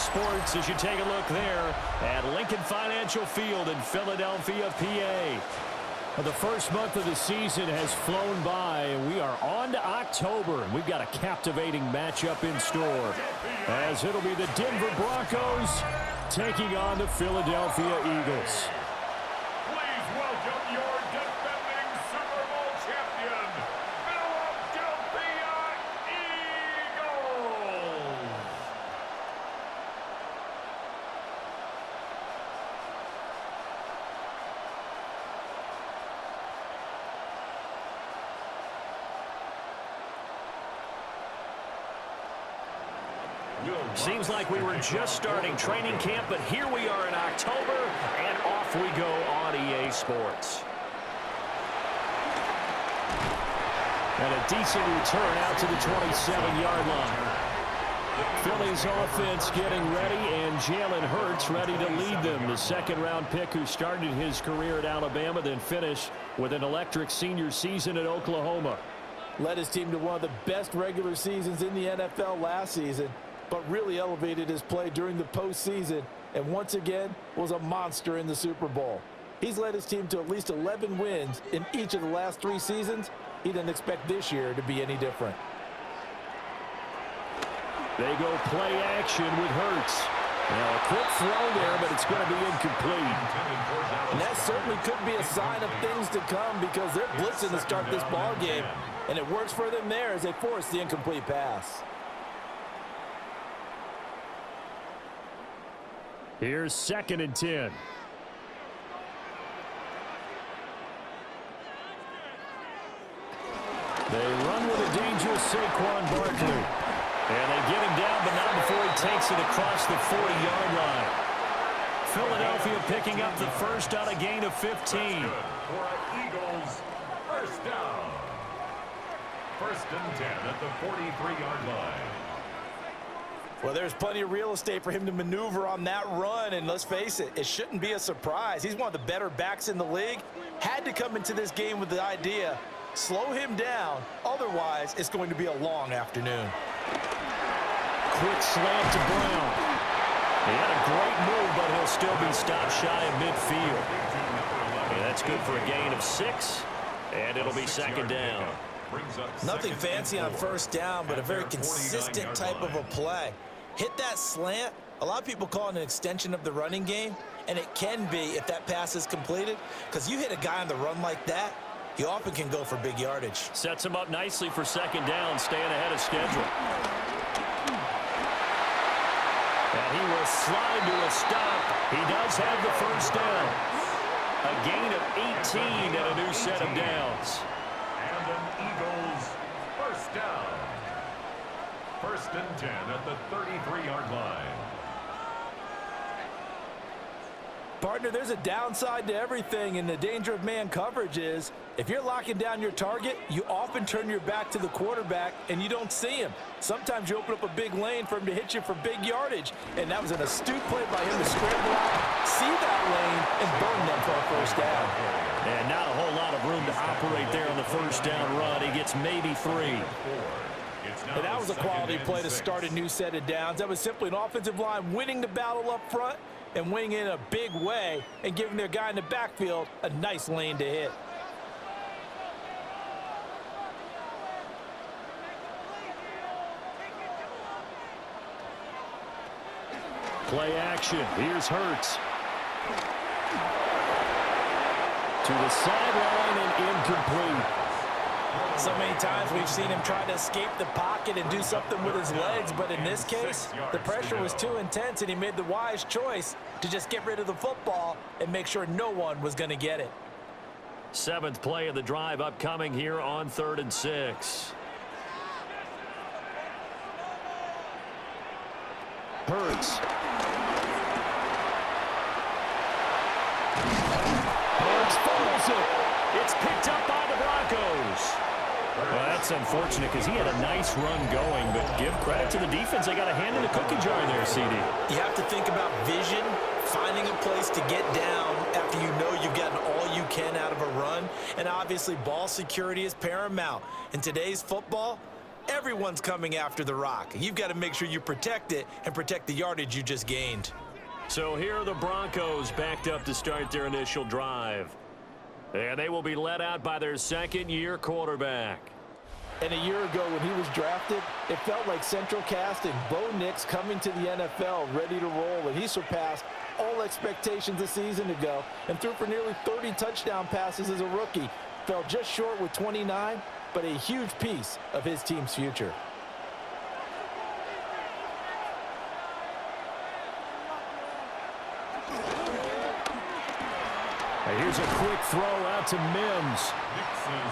sports as you take a look there at Lincoln Financial Field in Philadelphia, PA. Well, the first month of the season has flown by, and we are on to October. We've got a captivating matchup in store, as it'll be the Denver Broncos taking on the Philadelphia Eagles. Please welcome your defending Super Bowl champion, Philadelphia Eagles! Seems like we were just starting training camp, but here we are in October, and off we go on EA Sports. And a decent return out to the 27-yard line. Philly's offense getting ready, and Jalen Hurts ready to lead them. The second-round pick who started his career at Alabama, then finished with an electric senior season at Oklahoma. Led his team to one of the best regular seasons in the NFL last season, but really elevated his play during the postseason, and once again was a monster in the Super Bowl. He's led his team to at least 11 wins in each of the last 3 seasons. He didn't expect this year to be any different. They go play action with Hurts. Now a quick throw there, but it's going to be incomplete. And that certainly could be a sign of things to come, because they're blitzing to start this ball game, and it works for them there as they force the incomplete pass. Here's 2nd and 10. They run with a dangerous Saquon Barkley. And they get him down, but not before he takes it across the 40-yard line. Philadelphia picking up the first on a gain of 15. For Eagles, first down. 1st and 10 at the 43-yard line. Well, there's plenty of real estate for him to maneuver on that run, and let's face it, it shouldn't be a surprise. He's one of the better backs in the league. Had to come into this game with the idea, slow him down, otherwise it's going to be a long afternoon. Quick slant to Brown. He had a great move, but he'll still be stopped shy of midfield. And that's good for a gain of 6, and it'll be 2nd down. Nothing fancy on first down, but a very consistent type of a play. Hit that slant. A lot of people call it an extension of the running game, and it can be if that pass is completed, because you hit a guy on the run like that, he often can go for big yardage. Sets him up nicely for 2nd down, staying ahead of schedule. And he will slide to a stop. He does have the first down. A gain of 18 and a new set of downs. And an Eagles first down. 1st and 10 at the 33-yard line. Partner, there's a downside to everything, and the danger of man coverage is if you're locking down your target, you often turn your back to the quarterback and you don't see him. Sometimes you open up a big lane for him to hit you for big yardage, and that was an astute play by him to scramble out, see that lane, and burn them for a first down. And not a whole lot of room to operate there on the first down run. He gets maybe 3. And that was a quality play to start a new set of downs. That was simply an offensive line winning the battle up front and winning in a big way and giving their guy in the backfield a nice lane to hit. Play action. Here's Hurts. To the sideline and incomplete. So many times we've seen him try to escape the pocket and do something with his legs, but in this case, the pressure was too intense and he made the wise choice to just get rid of the football and make sure no one was going to get it. 7th play of the drive upcoming here on 3rd and 6. Hurts. Hurts fumbles it. It's picked up by the Broncos. Well, that's unfortunate because he had a nice run going, but give credit to the defense. They got a hand in the cookie jar there, CD. You have to think about vision, finding a place to get down after you know you've gotten all you can out of a run, and obviously ball security is paramount. In today's football, Everyone's coming after the rock. You've got to make sure you protect it and protect the yardage you just gained. So here are the Broncos backed up to start their initial drive. And they will be led out by their second-year quarterback. And a year ago when he was drafted, it felt like Central Cast and Bo Nix coming to the NFL ready to roll, and he surpassed all expectations a season ago and threw for nearly 30 touchdown passes as a rookie. Fell just short with 29, but a huge piece of his team's future. And here's a quick throw out to Mims.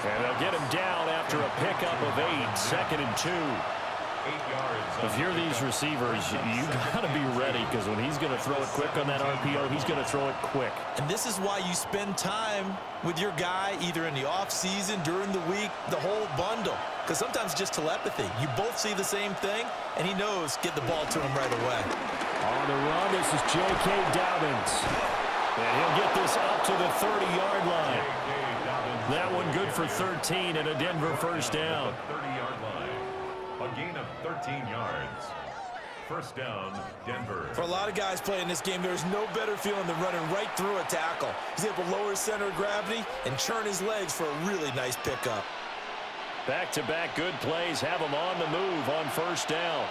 And they'll get him down after a pickup of 8, 2nd and 2. 8 yards. If you're these receivers, you got to be ready, because when he's going to throw it quick on that RPO, he's going to throw it quick. And this is why you spend time with your guy either in the offseason, during the week, the whole bundle. Because sometimes just telepathy. You both see the same thing, and he knows get the ball to him right away. On the run, this is J.K. Dobbins. And he'll get this up to the 30-yard line. That one good for 13 and a Denver first down. 30-yard line. A gain of 13 yards. First down, Denver. For a lot of guys playing this game, there's no better feeling than running right through a tackle. He's able to lower his center of gravity and churn his legs for a really nice pickup. Back-to-back good plays have him on the move on first down.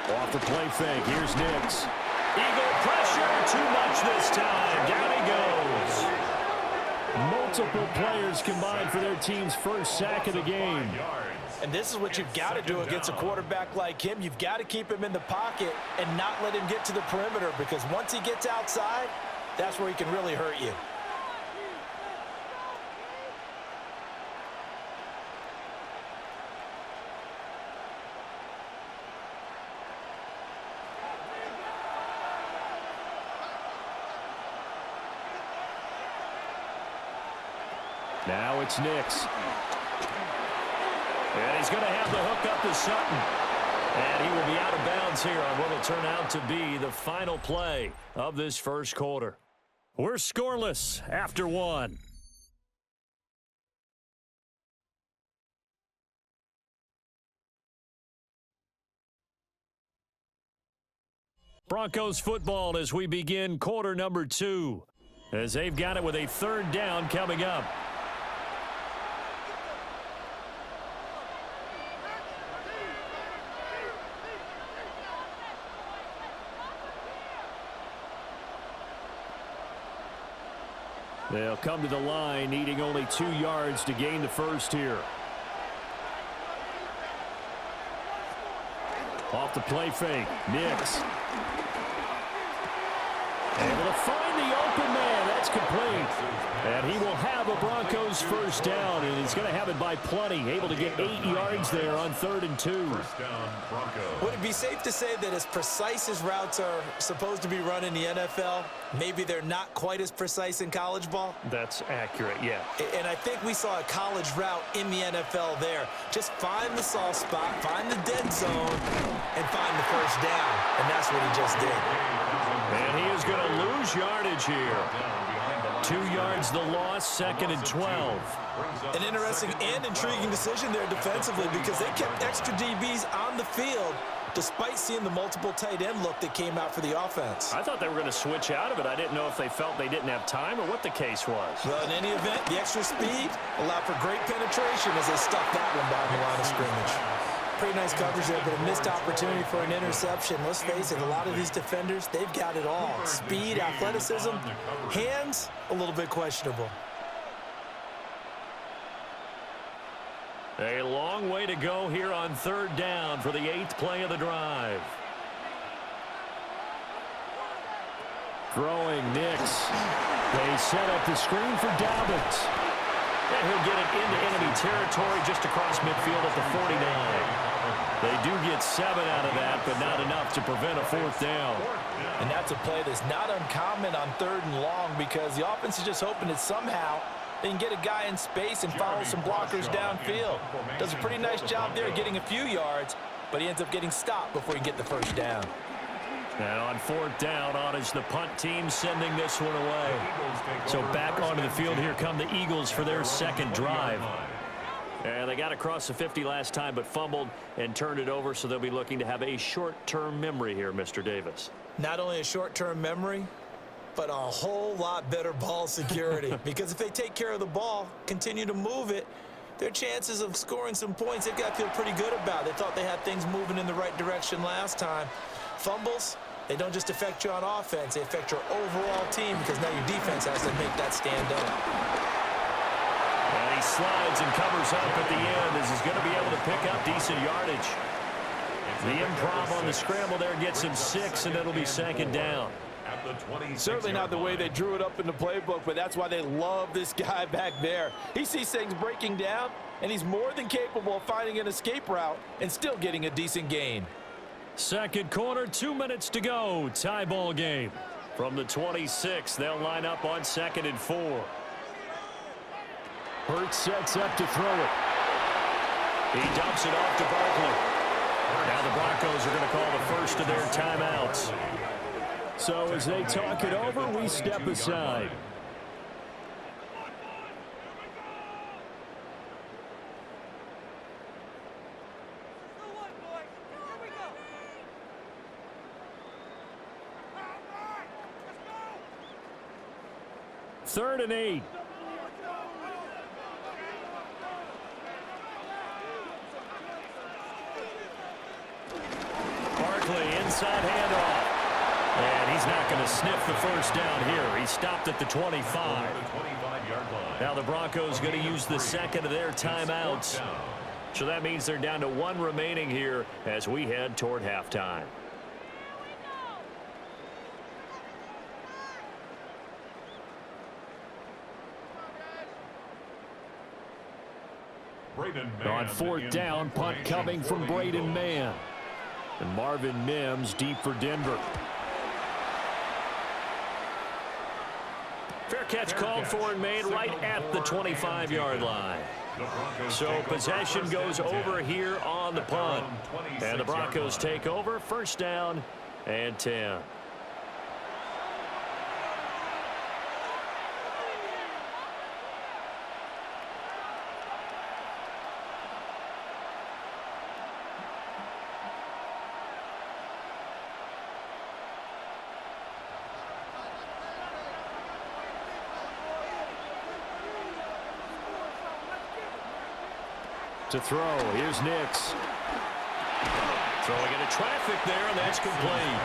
Off the play fake, here's Nix. Eagle pressure, too much this time. Down he goes. Multiple players combined for their team's first sack of the game. And this is what you've got to do against a quarterback like him. You've got to keep him in the pocket and not let him get to the perimeter, because once he gets outside, that's where he can really hurt you. Now it's Nix. And he's going to have the hook up to Sutton. And he will be out of bounds here on what will turn out to be the final play of this first quarter. We're scoreless after one. Broncos football as we begin quarter number 2. As they've got it with a third down coming up. They'll come to the line, needing only 2 yards to gain the first here. Off the play fake, Nix. Able to find the open man. That's complete. And he will have a Broncos first down, and he's going to have it by plenty. Able to get 8 yards there on 3rd and 2. First down, Broncos. Would it be safe to say that as precise as routes are supposed to be run in the NFL, maybe they're not quite as precise in college ball? That's accurate, yeah. And I think we saw a college route in the NFL there. Just find the soft spot, find the dead zone, and find the first down. And that's what he just did. And he is going to lose yardage here. 2 yards the loss, 2nd and 12. An interesting and intriguing decision there defensively, because they kept extra DBs on the field despite seeing the multiple tight end look that came out for the offense. I thought they were going to switch out of it. I didn't know if they felt they didn't have time or what the case was. Well, in any event, the extra speed allowed for great penetration as they stuck that one behind the line of scrimmage. Pretty nice coverage there, but a missed opportunity for an interception. Let's face it, a lot of these defenders, they've got it all. Speed, athleticism, hands, a little bit questionable. A long way to go here on 3rd down for the 8th play of the drive. Throwing Nix. They set up the screen for Dobbins. And he'll get it into enemy territory just across midfield at the 49. They do get 7 out of that, but not enough to prevent a 4th down. And that's a play that's not uncommon on 3rd and long, because the offense is just hoping that somehow they can get a guy in space and follow some blockers downfield. Does a pretty nice job there getting a few yards, but he ends up getting stopped before he can get the first down. And on fourth down, on is the punt team sending this one away. So back onto the field, here come the Eagles for their second drive. And they got across the 50 last time, but fumbled and turned it over, so they'll be looking to have a short-term memory here, Mr. Davis. Not only a short-term memory, but a whole lot better ball security. Because if they take care of the ball, continue to move it, their chances of scoring some points, they've got to feel pretty good about. They thought they had things moving in the right direction last time. Fumbles, they don't just affect you on offense, they affect your overall team, because now your defense has to make that stand up. And he slides and covers up at the end as he's going to be able to pick up decent yardage. The improv on the scramble there gets him 6, and it'll be second down. Certainly not the way they drew it up in the playbook, but that's why they love this guy back there. He sees things breaking down, and he's more than capable of finding an escape route and still getting a decent gain. Second quarter, 2 minutes to go. Tie ball game. From the 26, they'll line up on 2nd and 4. Hurts sets up to throw it. He dumps it off to Barkley. Now the Broncos are going to call the first of their timeouts. So as they talk it over, we step aside. Third and 8. Barkley inside handoff. And he's not going to sniff the first down here. He stopped at the 25. Now the Broncos going to use the second of their timeouts. So that means they're down to 1 remaining here as we head toward halftime. On fourth down, punt coming from Braden Mann. And Marvin Mims deep for Denver. Fair catch called for and made right at the 25-yard line. So possession goes over here on the punt. And the Broncos take over, first down and 10. To throw, here's Nix. Throwing into traffic there, and that's complete.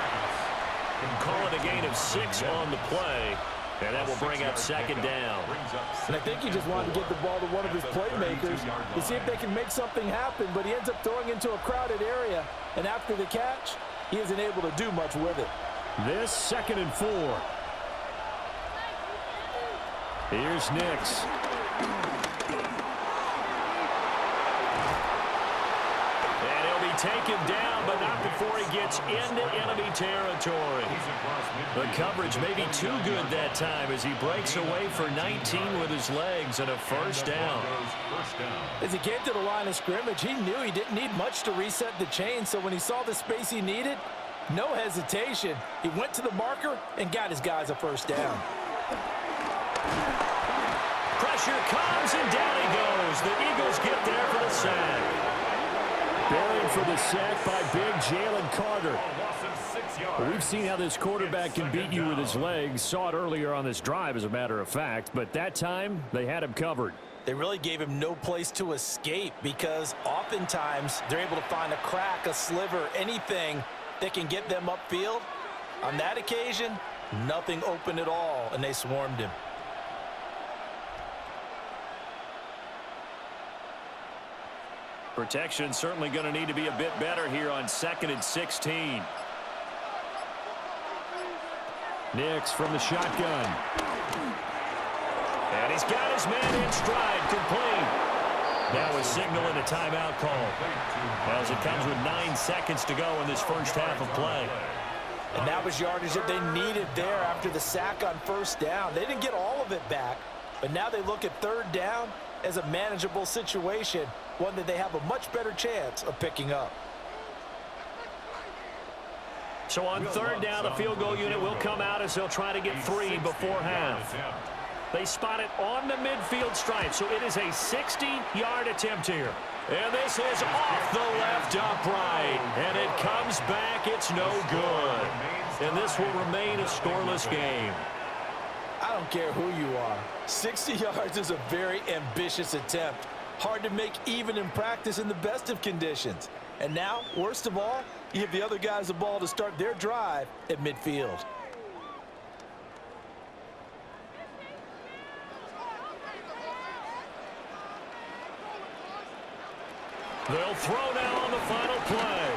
Call it a gain of 6 on the play, and that will bring up second down. And I think he just wanted to get the ball to one of his playmakers to see if they can make something happen, but he ends up throwing into a crowded area, and after the catch, he isn't able to do much with it. This 2nd and 4. Here's Nix. Taken down, but not before he gets into enemy territory. The coverage may be too good that time as he breaks away for 19 with his legs and a first down. As he came to the line of scrimmage, he knew he didn't need much to reset the chain, so when he saw the space he needed, no hesitation. He went to the marker and got his guys a first down. Pressure comes, and down he goes. The Eagles get there for the sack. Buried for the sack by big Jalen Carter. Well, we've seen how this quarterback can beat you with his legs. Saw it earlier on this drive, as a matter of fact. But that time, they had him covered. They really gave him no place to escape because oftentimes they're able to find a crack, a sliver, anything that can get them upfield. On that occasion, nothing open at all, and they swarmed him. Protection certainly going to need to be a bit better here on 2nd and 16. Nix from the shotgun. And he's got his man in stride, complete. Now a signal and a timeout call, as it comes with 9 seconds to go in this first half of play. And that was yardage that they needed there after the sack on first down. They didn't get all of it back, but now they look at third down as a manageable situation, one that they have a much better chance of picking up. So on third down, the field goal unit will come out as they'll try to get 3 before half. They spot it on the midfield stripe, so it is a 60-yard attempt here. And this is off the left upright. And it comes back. It's no good. And this will remain a scoreless game. I don't care who you are. 60 yards is a very ambitious attempt. Hard to make even in practice in the best of conditions. And now, worst of all, you give the other guys the ball to start their drive at midfield. They'll throw now on the final play.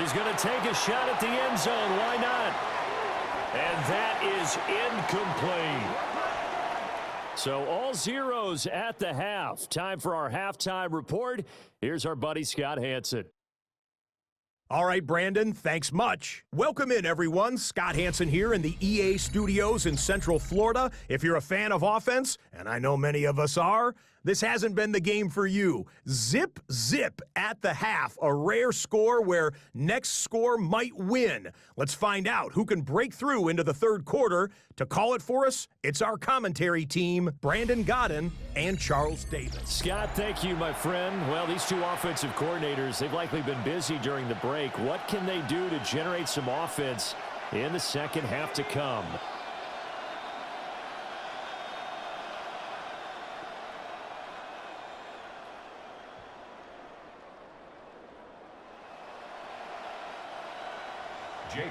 He's going to take a shot at the end zone. Why not? And that is incomplete. So all zeros at the half. Time for our halftime report. Here's our buddy Scott Hanson. All right, Brandon, thanks much. Welcome in, everyone. Scott Hanson here in the EA studios in Central Florida. If you're a fan of offense, and I know many of us are, this hasn't been the game for you. Zip, zip at the half, a rare score where next score might win. Let's find out who can break through into the third quarter. To call it for us, it's our commentary team, Brandon Godden and Charles Davis. Scott, thank you, my friend. Well, these two offensive coordinators, they've likely been busy during the break. What can they do to generate some offense in the second half to come?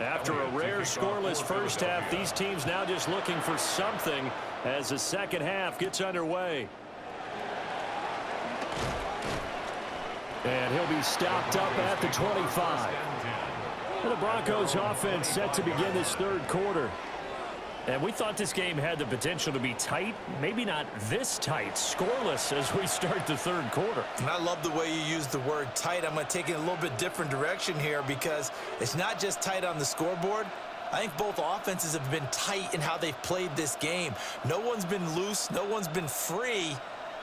After a rare scoreless first half, these teams now just looking for something as the second half gets underway. And he'll be stopped up at the 25. And the Broncos offense set to begin this third quarter. And we thought this game had the potential to be tight, maybe not this tight, scoreless as we start the third quarter. And I love the way you use the word tight. I'm going to take it a little bit different direction here because it's not just tight on the scoreboard. I think both offenses have been tight in how they've played this game. No one's been loose. No one's been free.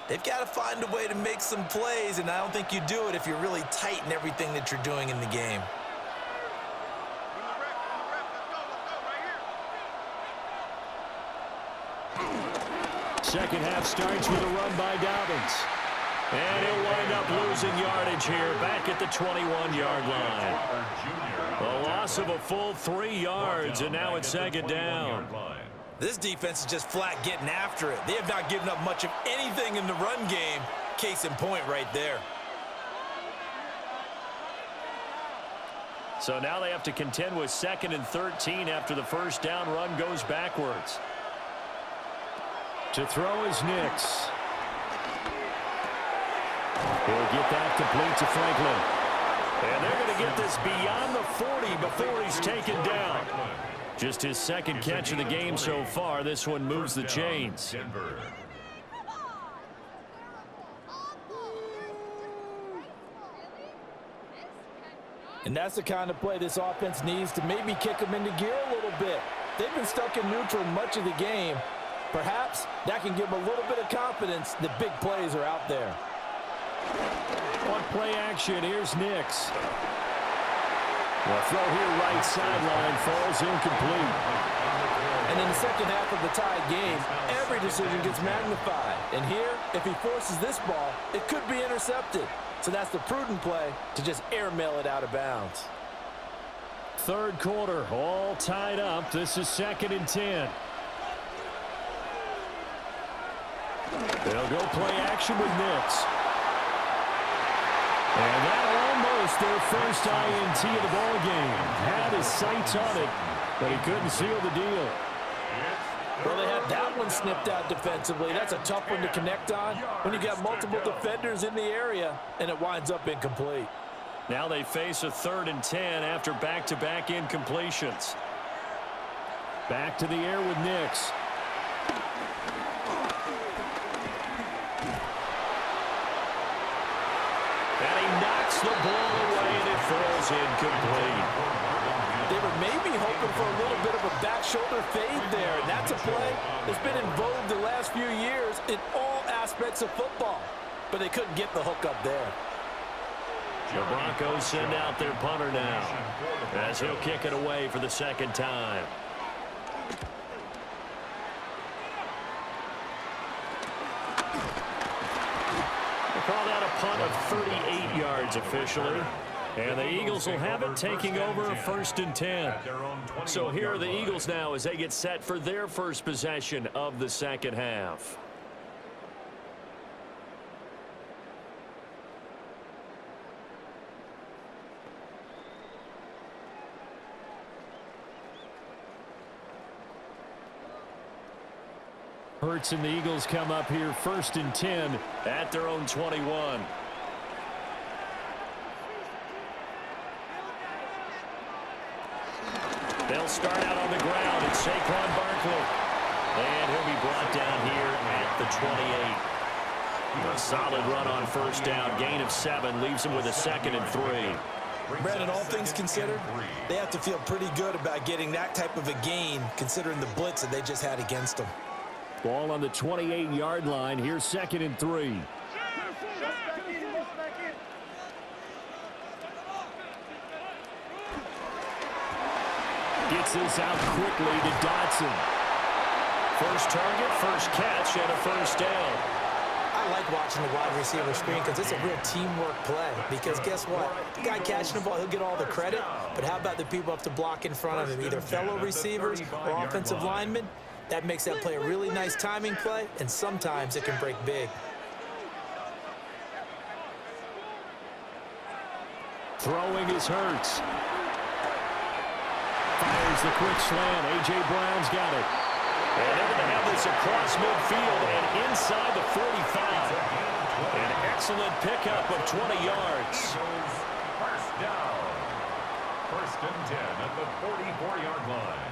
They've got to find a way to make some plays, and I don't think you do it if you're really tight in everything that you're doing in the game. Second half starts with a run by Dobbins. And he'll wind up losing yardage here back at the 21-yard line. A loss of a full 3 yards, and now it's second down. This defense is just flat getting after it. They have not given up much of anything in the run game. Case in point right there. So now they have to contend with 2nd and 13 after the first down run goes backwards. To throw is Nix. He'll get that complete to Franklin. And they're going to get this beyond the 40 before he's taken down. Just his second catch of the game so far. This one moves the chains. And that's the kind of play this offense needs to maybe kick them into gear a little bit. They've been stuck in neutral much of the game. Perhaps that can give them a little bit of confidence that big plays are out there. On play action, here's Nix. The throw here right sideline falls incomplete. And in the second half of the tied game, every decision gets magnified. And here, if he forces this ball, it could be intercepted. So that's the prudent play to just airmail it out of bounds. Third quarter, all tied up. This is 2nd and 10. They'll go play action with Nix. And that almost their first INT of the ball game. Had his sights on it, but he couldn't seal the deal. Well, they had that one snipped out defensively. That's a tough one to connect on when you got multiple defenders in the area, and it winds up incomplete. Now they face a 3rd and 10 after back-to-back incompletions. Back to the air with Nix. And he knocks the ball away, and it falls incomplete. They were maybe hoping for a little bit of a back shoulder fade there, and that's a play that's been in vogue the last few years in all aspects of football. But they couldn't get the hook up there. The Broncos send out their punter now as he'll kick it away for the second time. They call that a punt of 38 yards officially. And the Eagles will have it, taking over 1st and 10. So here are the Eagles now as they get set for their first possession of the second half. Hurts and the Eagles come up here 1st and 10 at their own 21. They'll start out on the ground. It's Saquon Barkley. And he'll be brought down here at the 28. A solid run on 1st down. Gain of 7 leaves him with a 2nd and 3. Brandon, all things considered, they have to feel pretty good about getting that type of a gain considering the blitz that they just had against them. Ball on the 28-yard line. Here's 2nd and 3. Gets this out quickly to Dotson. First target, first catch, and a 1st down. I like watching the wide receiver screen because it's a real teamwork play. Because guess what? The guy catching the ball, he'll get all the credit. But how about the people up to block in front of him, either fellow receivers or offensive linemen? That makes that play a really nice timing play, and sometimes it can break big. Throwing is Hurts. Fires the quick slant. A.J. Brown's got it. And able to have this across midfield and inside the 45. An excellent pickup of 20 yards. First down. 1st and 10 at the 44-yard line.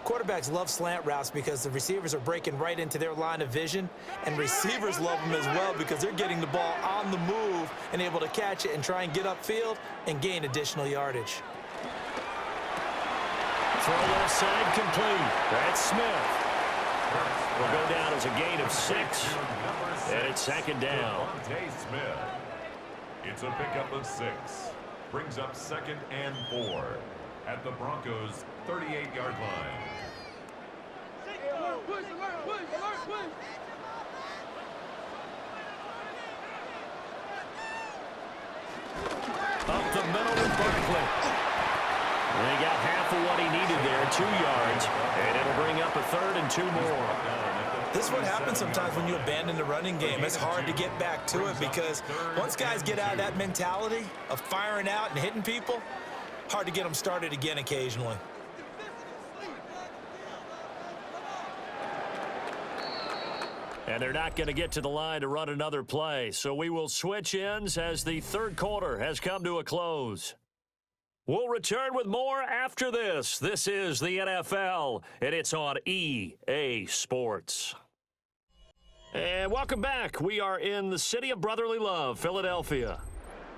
Quarterbacks love slant routes because the receivers are breaking right into their line of vision, and receivers love them as well because they're getting the ball on the move and able to catch it and try and get upfield and gain additional yardage. Throw left side complete. That's Smith. Will go down as a gain of 6, and it's 2nd down. Smith. It's a pickup of 6. Brings up 2nd and 4 at the Broncos' 38-yard line. Up the middle with Barkley. And he got half of what he needed there, 2 yards, and it'll bring up a 3rd and 2 more. This is what happens sometimes when you abandon the running game. It's hard to get back to it because once guys get out of that mentality of firing out and hitting people, hard to get them started again occasionally. And they're not going to get to the line to run another play, so we will switch ends as the 3rd quarter has come to a close. We'll return with more after this. This is the NFL, and it's on EA Sports. And welcome back. We are in the city of brotherly love, Philadelphia.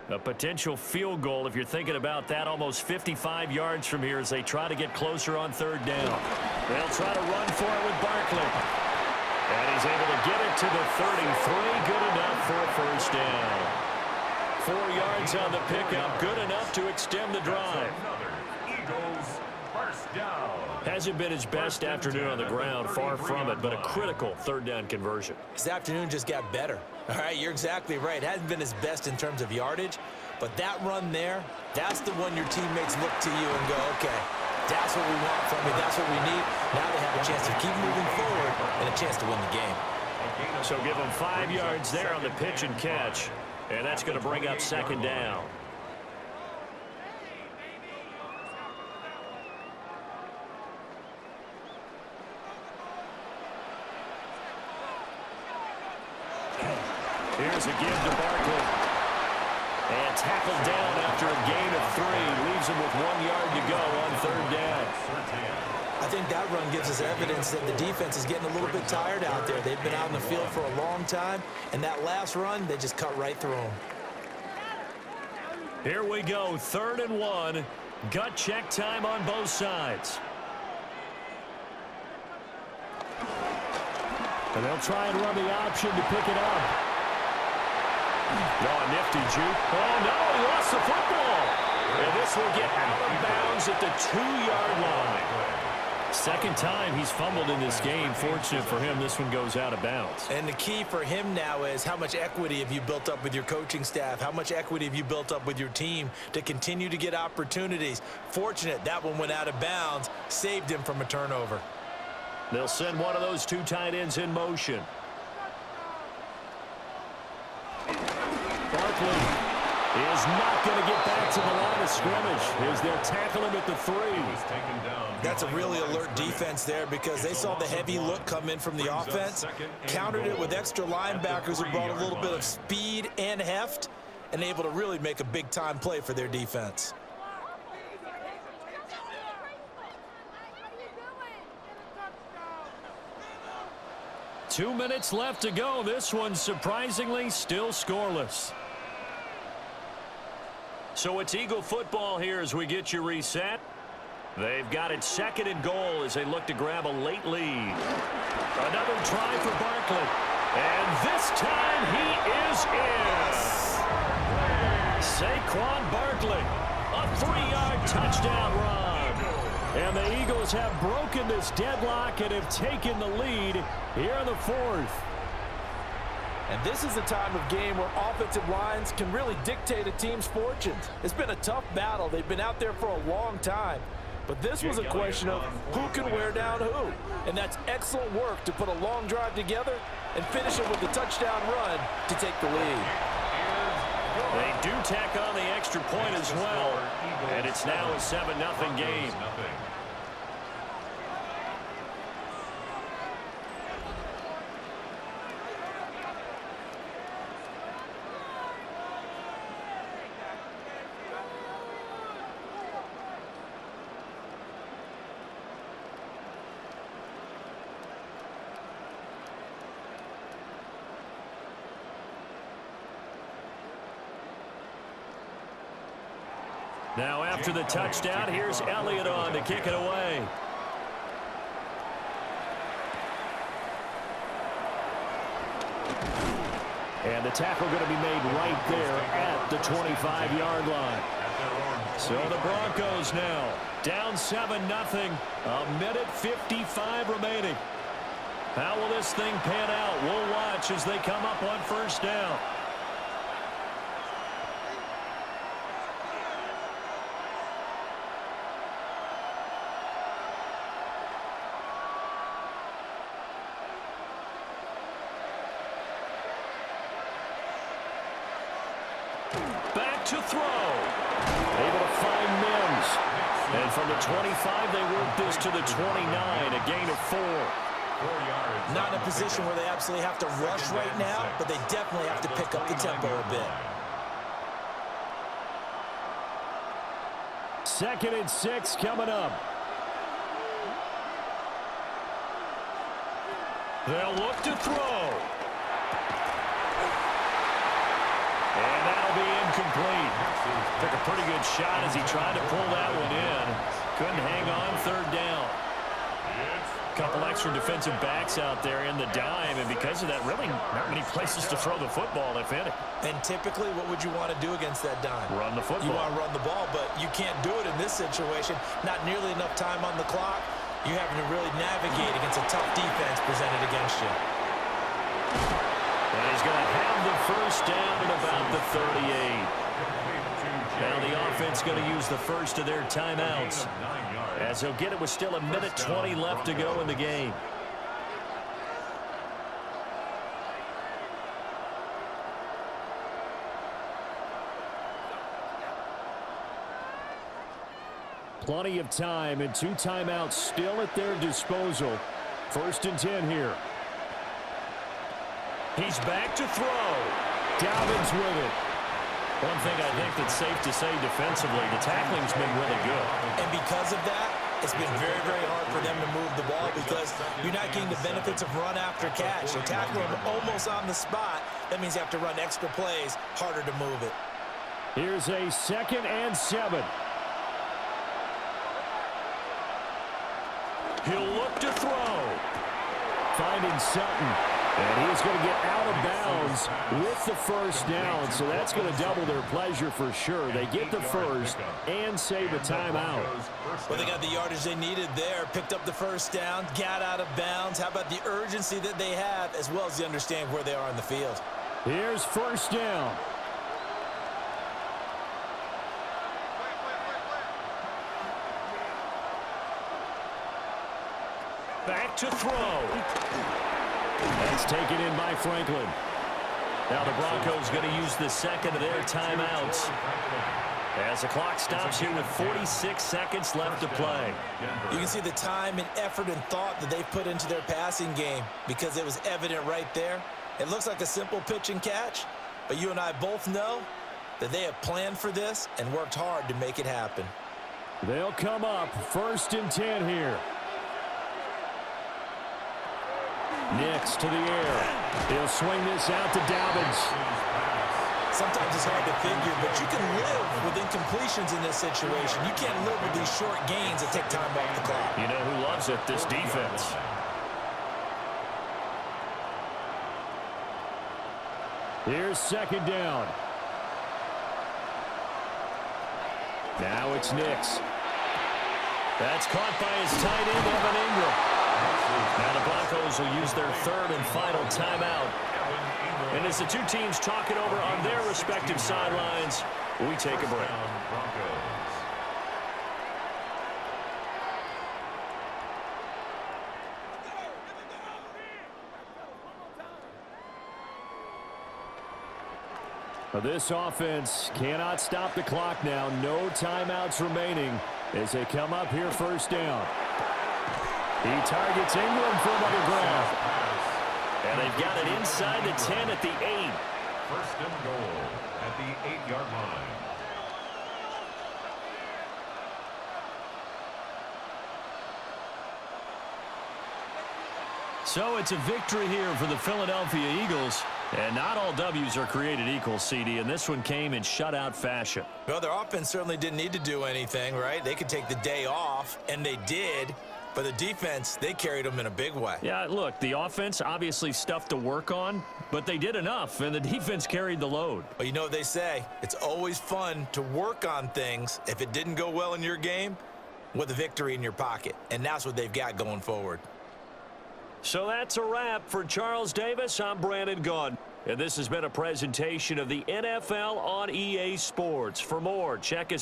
A potential field goal, if you're thinking about that, almost 55 yards from here as they try to get closer on 3rd down. They'll try to run for it with Barkley. And he's able to get it to the 33. Good enough for a 1st down. 4 yards on the pickup. Good enough to extend the drive. Eagles first down. Hasn't been his best afternoon on the ground. Far from it, but a critical 3rd down conversion. His afternoon just got better. All right, you're exactly right. Hasn't been his best in terms of yardage, but that run there, that's the one your teammates look to you and go, okay, that's what we want from you. That's what we need. Now they have a chance to keep moving forward and a chance to win the game. So give them 5 yards there on the pitch and catch, and that's going to bring up 2nd down. Here's a give to Barkley. And tackled down after a gain of 3. Leaves him with 1 yard to go on 3rd down. I think that run gives us evidence that the defense is getting a little bit tired out there. They've been out in the field for a long time, and that last run, they just cut right through them. Here we go, 3rd and 1. Gut check time on both sides. And they'll try and run the option to pick it up. Oh, nifty juke. Oh, no, he lost the football. And this will get out of bounds at the 2-yard line. Second time he's fumbled in this game. Fortunate for him, this one goes out of bounds. And the key for him now is how much equity have you built up with your coaching staff? How much equity have you built up with your team to continue to get opportunities? Fortunate that one went out of bounds, saved him from a turnover. They'll send one of those two tight ends in motion. Barkley is not going to get back to the line of scrimmage as they'll tackle him at the 3. That's a really alert defense there because they saw the heavy look come in from the offense, countered it with extra linebackers who brought a little bit of speed and heft, and able to really make a big-time play for their defense. Two minutes left to go. This one surprisingly still scoreless. So it's Eagle football here as we get you reset. They've got it 2nd and goal as they look to grab a late lead. Another try for Barkley. And this time he is in. Saquon Barkley, a 3-yard touchdown run. And the Eagles have broken this deadlock and have taken the lead here in the 4th. And this is the time of game where offensive lines can really dictate a team's fortunes. It's been a tough battle. They've been out there for a long time. But this was a question of who can wear down who. And that's excellent work to put a long drive together and finish it with a touchdown run to take the lead. They do tack on the extra point as well. And it's now a 7-0 game. Now after the touchdown, here's Elliott on to kick it away. And the tackle going to be made right there at the 25-yard line. So the Broncos now down 7-0. A minute 55 remaining. How will this thing pan out? We'll watch as they come up on first down. Back to throw. Able to find Mims. And from the 25, they work this to the 29, a gain of 4. Not in a position where they absolutely have to rush right now, but they definitely have to pick up the tempo a bit. 2nd and 6 coming up. They'll look to throw. And that'll be incomplete. Took a pretty good shot as he tried to pull that one in. Couldn't hang on 3rd down. Couple extra defensive backs out there in the dime, and because of that, really not many places to throw the football, if any. And typically, what would you want to do against that dime? Run the football. You want to run the ball, but you can't do it in this situation. Not nearly enough time on the clock. You're having to really navigate against a tough defense presented against you. And he's going to have the first down at about the 38. Now the offense going to use the first of their timeouts, as he'll get it with still a minute 20 left to go in the game. Plenty of time and 2 timeouts still at their disposal. 1st and 10 here. He's back to throw. Dobbins with it. One thing I think that's safe to say defensively, the tackling's been really good. And because of that, it's been very, very hard for them to move the ball because you're not getting the benefits of run after catch. They tackle him almost on the spot. That means you have to run extra plays, harder to move it. Here's a 2nd and 7. He'll look to throw. finding Sutton. And he's going to get out of bounds with the first down, so that's going to double their pleasure for sure. They get the first and save a timeout. Well, they got the yardage they needed there, picked up the first down, got out of bounds. How about the urgency that they have, as well as the understanding where they are in the field? Here's first down. Back to throw. That's taken in by Franklin. Now the Broncos going to use the second of their timeouts as the clock stops here with 46 seconds left to play. You can see the time and effort and thought that they've put into their passing game because it was evident right there. It looks like a simple pitch and catch, but you and I both know that they have planned for this and worked hard to make it happen. They'll come up 1st and 10 here. Nix to the air. He'll swing this out to Dobbins. Sometimes it's hard to figure, but you can live with incompletions in this situation. You can't live with these short gains that take time off the clock. You know who loves it? This defense. Here's 2nd down. Now it's Nix. That's caught by his tight end, Evan Ingram. Now the Broncos will use their 3rd and final timeout. And as the two teams talk it over on their respective sidelines, we take a break. This offense cannot stop the clock now. No timeouts remaining as they come up here 1st down. He targets Ingram for another grab. And they've got it inside the 10 at the 8. 1st and goal at the 8-yard line. So it's a victory here for the Philadelphia Eagles. And not all W's are created equal, CD, and this one came in shutout fashion. Well, their offense certainly didn't need to do anything, right? They could take the day off, and they did. But the defense, they carried them in a big way. Yeah, look, the offense, obviously stuff to work on, but they did enough, and the defense carried the load. Well, you know what they say. It's always fun to work on things if it didn't go well in your game with a victory in your pocket. And that's what they've got going forward. So that's a wrap for Charles Davis. I'm Brandon Gaudin. And this has been a presentation of the NFL on EA Sports. For more, check us